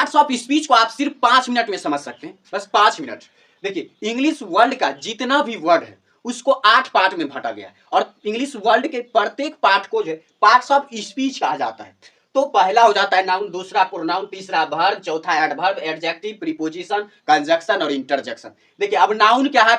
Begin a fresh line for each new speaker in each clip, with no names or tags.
Parts of speech को आप सिर्फ 5 मिनट में समझ सकते हैं, बस 5 मिनट। देखिए इंग्लिश वर्ल्ड का जितना भी वर्ड है उसको 8 पार्ट में बांटा गया है और इंग्लिश वर्ल्ड के प्रत्येक पार्ट को जो है पार्ट्स ऑफ स्पीच कहा जाता है। तो पहला हो जाता है नाउन, दूसरा प्रोनाउन, तीसरा वर्ब, चौथा एडवर्ब, एडजेक्टिव, प्रीपोजिशन, कंजक्शन और इंटरजेक्शन। देखिए अब नाउन क्या है,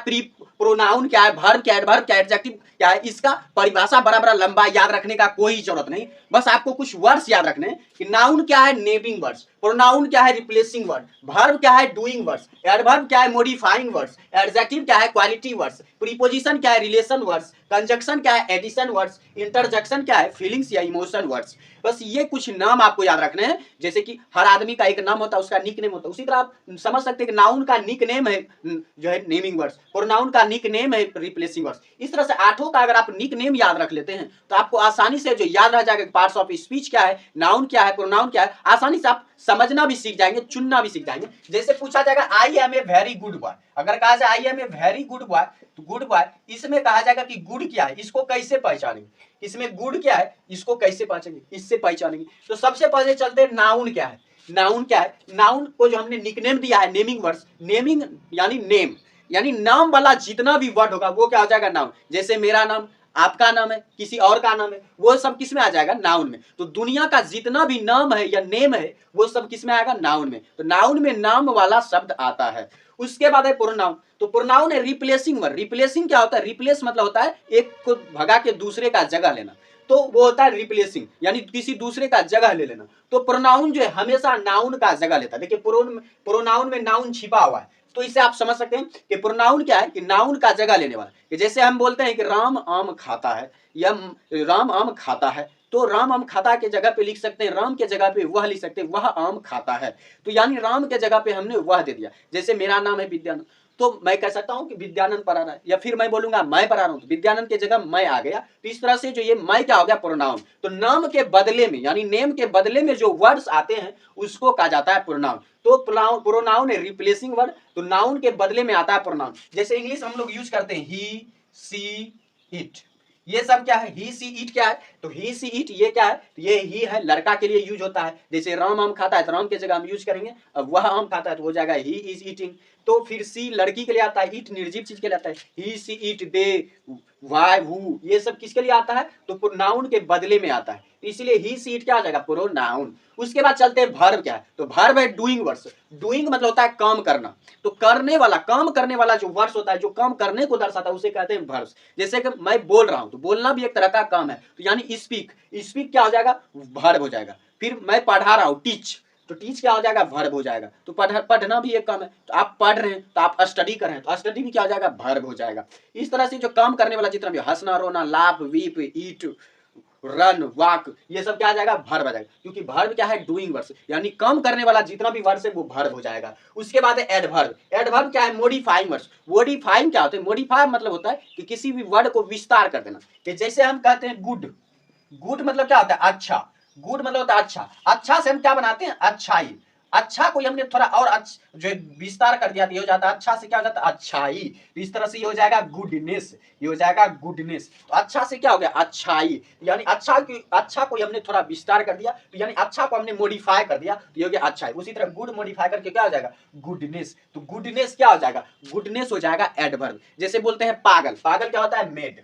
प्रोनाउन क्या है, वर्ब क्या है, एडवर्ब क्या है, एडजेक्टिव क्या है, इसका परिभाषा बड़ा बड़ा लंबा याद रखने का कोई जरूरत नहीं, बस आपको कुछ वर्ड्स याद रखने हैं कि नाउन क्या है नेमिंग वर्ड्स, प्रोनाउन क्या है रिप्लेसिंग वर्ड, वर्ब क्या है डूइंग वर्ड्स, एडवर्ब क्या है मॉडिफाइंग वर्ड्स, एडजेक्टिव क्या है क्वालिटी वर्ड्स, प्रीपोजिशन क्या है रिलेशन वर्ड्स, कंजक्शन क्या है एडिशन वर्ड्स, इंटरजेक्शन क्या है फीलिंग्स या इमोशन वर्ड्स। बस ये कुछ नाम आपको याद रखने हैं, जैसे कि हर आदमी का एक नाम होता है, उसका निक नेम होता है, उसी तरह आप समझ सकते हैं कि नाउन का निक नेम है जो है नेमिंग वर्ड्स, प्रोनाउन का निक नेम है रिप्लेसिंग वर्ड्स। इस तरह से 8 का अगर आप निक नेम याद रख लेते हैं तो आपको आसानी से जो याद रह जाएगा पार्ट्स ऑफ स्पीच क्या है, नाउन क्या है, प्रोनाउन क्या है, आसानी से आप समझना भी सीख जाएंगे, चुनना भी सीख जाएंगे। जैसे पूछा जाएगा I am a very good boy, अगर कहा जाए I am a very good boy, तो गुड बॉय इसमें कहा जाएगा कि गुड क्या है, इसको कैसे पहचानेंगे, इसमें गुड क्या है, इसको कैसे पहचानेंगे, इससे पहचानेंगे। तो सबसे पहले चलते हैं नाउन क्या है। नाउन क्या है, नाउन को जो हमने निकनेम दिया है नेमिंग वर्ड्स, नेमिंग यानी नेम यानी नाम वाला जितना भी वर्ड होगा वो क्या हो जाएगा नाउन। जैसे मेरा नाम, आपका नाम है, किसी और का नाम है, वो सब किस में आ जाएगा नाउन में। तो दुनिया का जितना भी नाम है या नेम है वो सब किस में आएगा नाउन में। तो नाउन में नाम वाला शब्द आता है। उसके बाद है प्रोनाउन। तो प्रोनाउन है रिप्लेसिंग वर्ड। रिप्लेसिंग क्या होता है, रिप्लेस मतलब होता है एक को भगा के दूसरे का जगह लेना, तो वो होता है रिप्लेसिंग यानी किसी दूसरे का जगह ले लेना। तो प्रोनाउन जो है हमेशा नाउन का जगह लेता है। देखिए प्रोनाउन में नाउन छिपा हुआ है, तो इसे आप समझ सकते हैं कि प्रोनाउन क्या है कि नाउन का जगह लेने वाला। कि जैसे हम बोलते हैं कि राम आम खाता है या राम आम खाता है, तो राम आम खाता के जगह पे लिख सकते हैं, राम के जगह पे वह लिख सकते हैं, वह आम खाता है। तो यानी राम के जगह पे हमने वह दे दिया। जैसे मेरा नाम है विद्यानंद, तो मैं कह सकता हूं कि विद्यानंद पढ़ा रहा है, या फिर मैं बोलूंगा मैं पढ़ा रहा हूं, तो विद्यानंद के जगह मैं आ गया। तो इस तरह से जो ये मैं क्या हो गया प्रोनाउन। तो नाम के बदले में यानी नेम के बदले में जो वर्ड्स आते हैं उसको कहा जाता है प्रोनाउन। तो प्रोनाउन है रिप्लेसिंग वर्ड, तो नाउन के बदले में आता है प्रोनाउन। जैसे इंग्लिश हम लोग यूज करते हैं ही, सी, इट, ये सब क्या है, ही सी इट क्या है, तो ही सी इट ये क्या है, तो ये ही है, लड़का के लिए यूज होता है। जैसे राम आम खाता है तो राम के जगह हम यूज करेंगे, अब वह आम खाता है तो हो जाएगा ही इज ईटिंग। तो फिर सी लड़की के लिए आता है, इट निर्जीव चीज के लिए आता है, he she it they why who, ये सब किसके लिए आता है, तो प्रोनाउन के बदले में आता है। तो इसलिए ही सी इट क्या हो जाएगा प्रोनाउन। उसके बाद चलते हैं वर्ब क्या है, तो वर्ब है डूइंग वर्ड्स। डूइंग मतलब होता है काम करना, तो करने वाला, काम करने वाला जो वर्ड्स होता है, जो काम करने को दर्शाता है उसे कहते हैं वर्ब्स। जैसे कि मैं बोल रहा हूं तो बोलना भी एक तरह का काम है, तो यानी स्पीक, स्पीक क्या हो जाएगा वर्ब हो जाएगा। फिर मैं पढ़ा रहा हूं टीच, तो टीच क्या हो जाएगा वर्ब हो जाएगा। तो पढ़ना भी एक काम है, तो आप पढ़ रहे हैं तो आप स्टडी कर रहे हैं, तो स्टडी भी क्या हो जाएगा वर्ब हो जाएगा। इस तरह से जो काम करने वाला जितना भी हंसना, रोना, लाफ, वीप, ईट, रन, वॉक, ये सब क्या आ जाएगा वर्ब आ जाएगा, क्योंकि वर्ब क्या है डूइंग वर्ड्स, यानी काम करने वाला जितना भी वर्ड्स है वो वर्ब हो जाएगा। उसके बाद है एडवर्ब। एडवर्ब क्या है मॉडिफाइंग वर्ड्स। मॉडिफाइंग क्या होता है, मॉडिफाई मतलब होता है कि किसी भी वर्ड को विस्तार कर देना। कि जैसे हम कहते हैं गुड, गुड मतलब क्या होता है अच्छा, गुड मतलब होता है अच्छा, अच्छा से हम क्या बनाते हैं अच्छाई, अच्छा को हमने थोड़ा और जो विस्तार कर दिया तो ये हो जाता है अच्छा से क्या हो जाता है अच्छाई। तो इस तरह से ये हो जाएगा गुडनेस, ये हो जाएगा गुडनेस। तो अच्छा से क्या हो गया अच्छाई, यानी अच्छा को हमने थोड़ा विस्तार कर दिया, तो यानी अच्छा को हमने मॉडिफाई कर दिया तो ये हो गया अच्छाई। उसी तरह गुड मॉडिफाई करके क्या हो जाएगा गुडनेस, तो गुडनेस क्या हो जाएगा गुडनेस हो जाएगा एडवर्ब। जैसे बोलते हैं पागल, पागल क्या होता है मेड,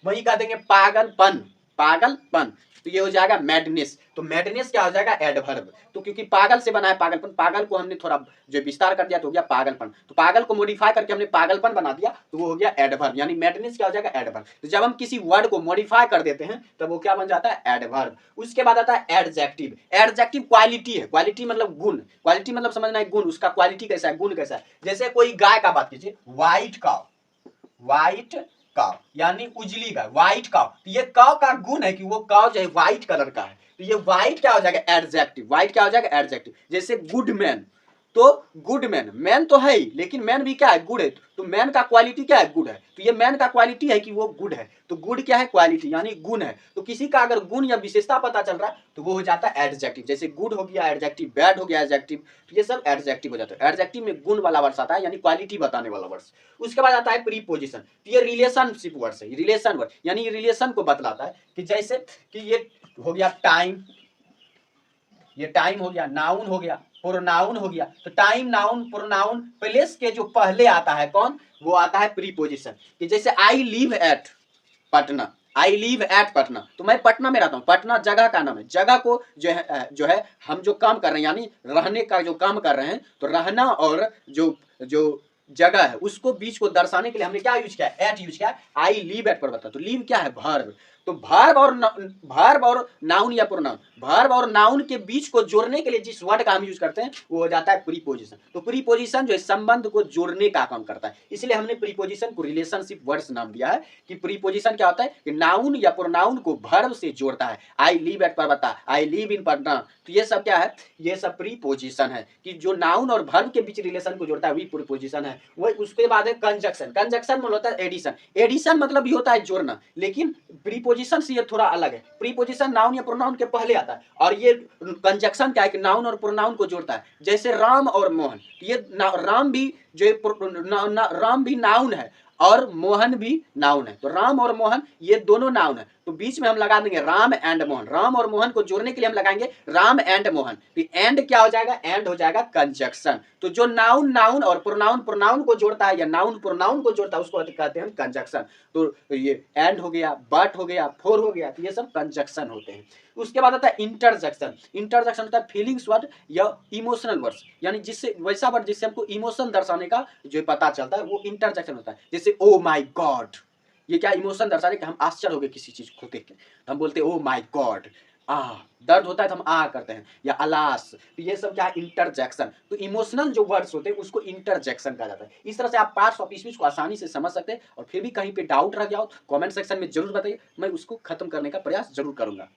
वही कह देंगे पागलपन, पागलपन, तो ये हो जाएगा मैडनेस। तो मैडनेस क्या हो जाएगा एडवर्ब। तो क्योंकि पागल से बना है पागलपन, पागल को हमने थोड़ा जो विस्तार कर दिया तो हो गया पागलपन, तो पागल को मॉडिफाई करके हमने पागलपन बना दिया तो वो हो गया एडवर्ब, यानी मैडनेस क्या हो जाएगा एडवर्ब। तो जब हम किसी वर्ड को मॉडिफाई कर देते हैं तब वो क्या बन जाता है एडवर्ब। उसके बाद आता है एडजेक्टिव। एडजेक्टिव क्वालिटी है, क्वालिटी मतलब गुण, क्वालिटी मतलब समझना है गुण, उसका क्वालिटी कैसा है, गुण कैसा है। जैसे कोई गाय का बात कीजिए, व्हाइट काउ, व्हाइट काउ यानी उजली गाय, व्हाइट काउ, तो ये काउ का गुण है कि वो काउ जो है व्हाइट कलर का है, तो ये व्हाइट क्या हो जाएगा एडजेक्टिव, व्हाइट क्या हो जाएगा एडजेक्टिव। जैसे गुड मैन, तो गुड मैन, मैन तो है ही लेकिन मैन भी क्या है गुड है, तो मैन का क्वालिटी क्या है गुड है, तो ये मैन का क्वालिटी है कि वो गुड है, तो गुड क्या है क्वालिटी यानी गुण है। तो किसी का अगर गुण या विशेषता पता चल रहा है तो वो हो जाता है एडजेक्टिव। जैसे गुड हो गया एडजेक्टिव, बैड हो गया एडजेक्टिव, तो ये सब एडजेक्टिव हो जाता है। एडजेक्टिव में गुण वाला वर्ड्स आता है यानी क्वालिटी बताने वाला वर्ड्स। उसके बाद आता है प्रीपोजिशन, तो ये रिलेशनशिप वर्ड्स है, रिलेशन वर्ड यानी रिलेशन को बतलाता है। कि जैसे कि ये हो गया टाइम, ये टाइम हो गया, नाउन हो गया, प्रोनाउन हो गया। तो टाइम, नाउन, प्रोनाउन, प्लेस के जो पहले आता है कौन, वो आता है प्रीपोजिशन। कि जैसे आई लिव एट पटना, आई लिव एट पटना, तो मैं पटना में रहता हूँ। पटना जगह का नाम है। जगह को जो है हम जो काम कर रहे हैं यानी रहने का जो काम कर रहे हैं, तो रहना और जो जगह है उसको बीच को दर्शाने के लिए हमने क्या यूज किया, एट यूज किया। आई लिव एट पर बता, तो लिव क्या है, वर्ब। तो वर्ब और नाउन या प्रोनाउन, वर्ब और नाउन के बीच को जोड़ने के लिए जिस वर्ड का हम यूज करते हैं वो हो जाता है प्रीपोजिशन। तो प्रीपोजिशन जो है संबंध को जोड़ने का काम करता है, इसलिए हमने प्रीपोजिशन को रिलेशनशिप वर्ड्स नाम दिया है। कि प्रीपोजिशन क्या होता है कि नाउन या प्रोनाउन को वर्ब से जोड़ता है। I live at Parvata, I live in Patna, तो ये सब क्या है, ये सब प्रीपोजिशन है कि जो नाउन और वर्ब के बीच रिलेशन को जोड़ता है वही प्रीपोजिशन है। वही उसके बाद है कंजक्शन। कंजक्शन मतलब होता है एडिशन। एडिशन मतलब ये होता है जोड़ना, लेकिन प्रीपोजिशन से ये थोड़ा अलग है। प्रीपोजिशन नाउन या प्रोनाउन के पहले आता है, और ये कंजक्शन क्या है कि नाउन और प्रोनाउन को जोड़ता है। जैसे राम और मोहन, ये राम भी जो राम भी नाउन है और मोहन भी नाउन है। तो राम और मोहन ये दोनों नाउन है, तो बीच में हम लगा देंगे राम एंड मोहन। राम और मोहन को जोड़ने के लिए हम लगाएंगे राम एंड मोहन। तो एंड क्या हो जाएगा, एंड हो जाएगा कंजक्शन। तो जो नाउन नाउन और प्रोनाउन प्रोनाउन को जोड़ता है या नाउन प्रोनाउन को जोड़ता है उसको कहते हैं कंजक्शन। तो ये एंड हो गया, बट हो गया, फोर हो गया, तो ये सब कंजक्शन होते हैं। उसके बाद आता है इंटरजेक्शन। इंटरजेक्शन होता है फीलिंग्स वर्ड या इमोशनल वर्ड्स, यानी जिससे वैसा वर्ड जिससे हमको इमोशन दर्शाने का जो पता चलता है वो इंटरजेक्शन होता है। जैसे ओ माय गॉड, ये क्या इमोशन दर्शाने कि हम आश्चर्य हो गए किसी चीज को देख के, हम बोलते हैं ओ माय गॉड। दर्द होता है तो हम करते हैं, या अलास, तो ये सब क्या है इंटरजेक्शन। तो इमोशनल जो वर्ड्स होते हैं उसको इंटरजेक्शन कहा जाता है। इस तरह से आप पार्ट्स ऑफ स्पीच को आसानी से समझ सकते हैं। और फिर भी कहीं पे डाउट रह गया हो कमेंट सेक्शन में जरूर बताइए, मैं उसको खत्म करने का प्रयास जरूर करूंगा।